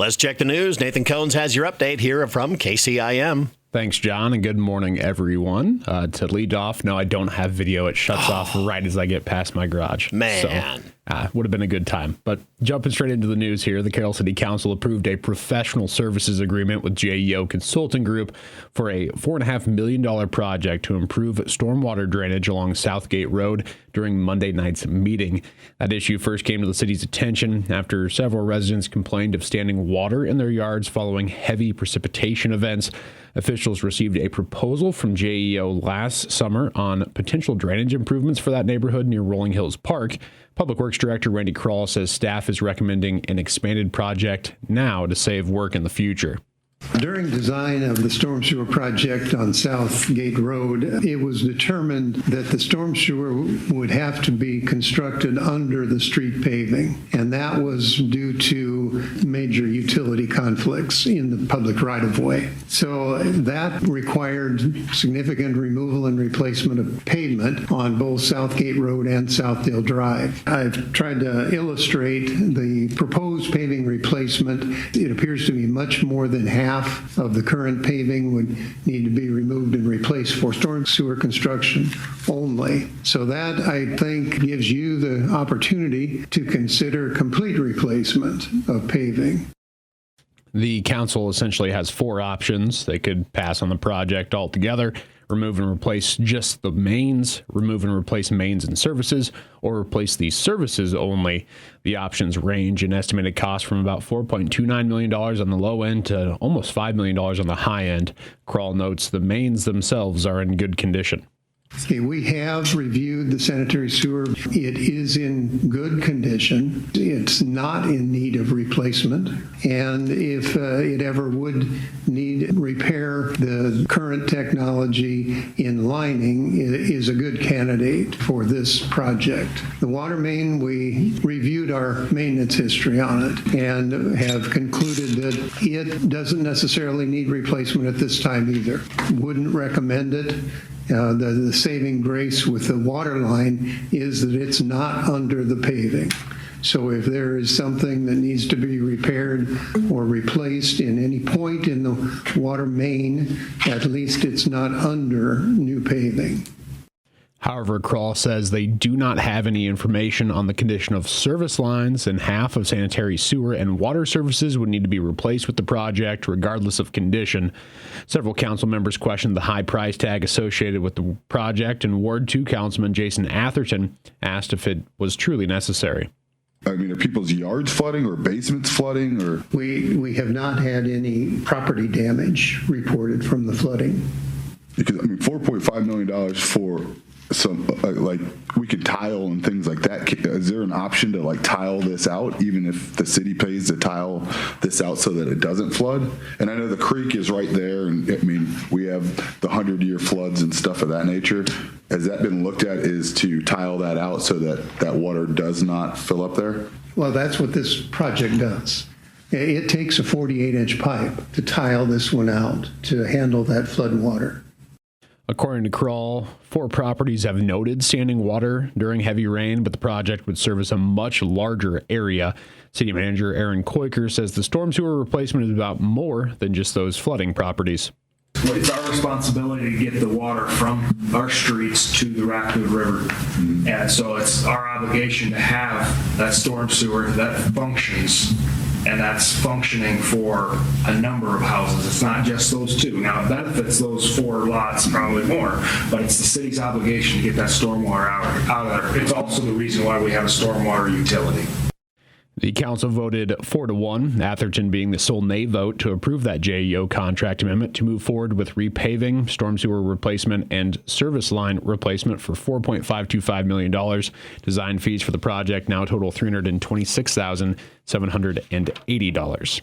Let's check the news. Nathan Cones has your update here from KCIM. Thanks, John, and good morning, everyone. To lead off, no, I don't have video. It shuts off right as I get past my garage. Man. So, would have been a good time. But jumping straight into the news here, the Carroll City Council approved a professional services agreement with JEO Consulting Group for a $4.5 million project to improve stormwater drainage along Southgate Road during Monday night's meeting. That issue first came to the city's attention after several residents complained of standing water in their yards following heavy precipitation events. Officials received a proposal from JEO last summer on potential drainage improvements for that neighborhood near Rolling Hills Park. Public Works Director Randy Kroll says staff is recommending an expanded project now to save work in the future. During design of the storm sewer project on Southgate Road, it was determined that the storm sewer would have to be constructed under the street paving, and that was due to major utility conflicts in the public right-of-way. So that required significant removal and replacement of pavement on both Southgate Road and Southdale Drive. I've tried to illustrate the proposed paving replacement. It appears to be much more than half of the current paving would need to be removed and replaced for storm sewer construction only. So that, I think, gives you the opportunity to consider complete replacement of paving. The council essentially has four options. They could pass on the project altogether, remove and replace just the mains, remove and replace mains and services, or replace the services only. The options range in estimated cost from about $4.29 million on the low end to almost $5 million on the high end. Kroll notes the mains themselves are in good condition. Okay, we have reviewed the sanitary sewer. It is in good condition. It's not in need of replacement. And if it ever would need repair, the current technology in lining is a good candidate for this project. The water main, we reviewed our maintenance history on it and have concluded that it doesn't necessarily need replacement at this time either. Wouldn't recommend it. The saving grace with the water line is that it's not under the paving. So if there is something that needs to be repaired or replaced in any point in the water main, at least it's not under new paving. However, Kroll says they do not have any information on the condition of service lines, and half of sanitary sewer and water services would need to be replaced with the project, regardless of condition. Several council members questioned the high price tag associated with the project, and Ward 2 Councilman Jason Atherton asked if it was truly necessary. I mean, are people's yards flooding or basements flooding? Or We have not had any property damage reported from the flooding. Because, I mean, $4.5 million for some, like, we could tile and things like that. Is there an option to, like, tile this out, even if the city pays to tile this out so that it doesn't flood? And I know the creek is right there, and I mean, we have the 100-year floods and stuff of that nature. Has that been looked at, is to tile that out so that that water does not fill up there? Well, that's what this project does. It takes a 48-inch pipe to tile this one out to handle that flood water. According to Kroll, 4 properties have noted standing water during heavy rain, but the project would service a much larger area. City Manager Aaron Koiker says the storm sewer replacement is about more than just those flooding properties. It's our responsibility to get the water from our streets to the Rapid River. And so it's our obligation to have that storm sewer that functions, and that's functioning for a number of houses. It's not just those 2. Now, it benefits those 4 lots probably more, but it's the city's obligation to get that stormwater out of there. It's also the reason why we have a stormwater utility. The council voted 4-1, Atherton being the sole nay vote, to approve that JEO contract amendment to move forward with repaving, storm sewer replacement, and service line replacement for $4.525 million. Design fees for the project now total $326,780.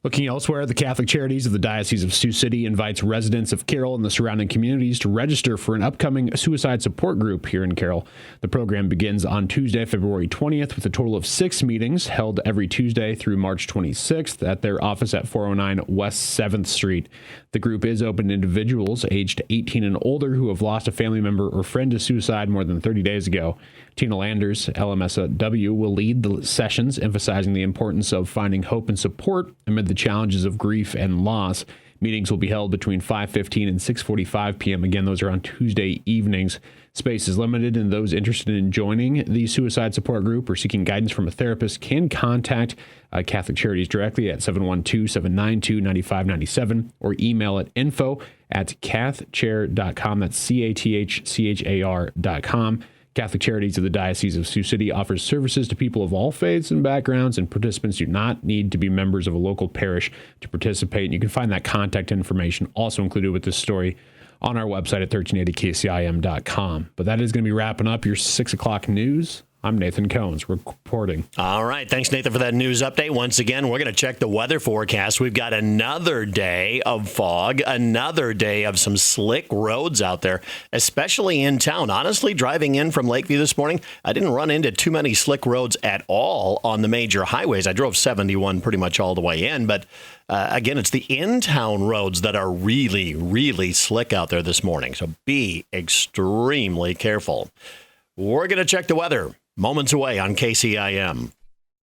Looking elsewhere, the Catholic Charities of the Diocese of Sioux City invites residents of Carroll and the surrounding communities to register for an upcoming suicide support group here in Carroll. The program begins on Tuesday, February 20th, with a total of 6 meetings held every Tuesday through March 26th at their office at 409 West 7th Street. The group is open to individuals aged 18 and older who have lost a family member or friend to suicide more than 30 days ago. Tina Landers, LMSW, will lead the sessions, emphasizing the importance of finding hope and support amid the challenges of grief and loss. Meetings will be held between 5:15 and 6:45 p.m. Again, those are on Tuesday evenings. Space is limited, and those interested in joining the suicide support group or seeking guidance from a therapist can contact Catholic Charities directly at 712-792-9597 or email at info@cathchair.com. That's CATHCHAR.com. Catholic Charities of the Diocese of Sioux City offers services to people of all faiths and backgrounds, and participants do not need to be members of a local parish to participate. And you can find that contact information also included with this story on our website at 1380kcim.com. But that is going to be wrapping up your 6 o'clock news. I'm Nathan Cones reporting. All right. Thanks, Nathan, for that news update. Once again, we're going to check the weather forecast. We've got another day of fog, another day of some slick roads out there, especially in town. Honestly, driving in from Lakeview this morning, I didn't run into too many slick roads at all on the major highways. I drove 71 pretty much all the way in, but again, it's the in-town roads that are really, really slick out there this morning. So be extremely careful. We're going to check the weather moments away on KCIM.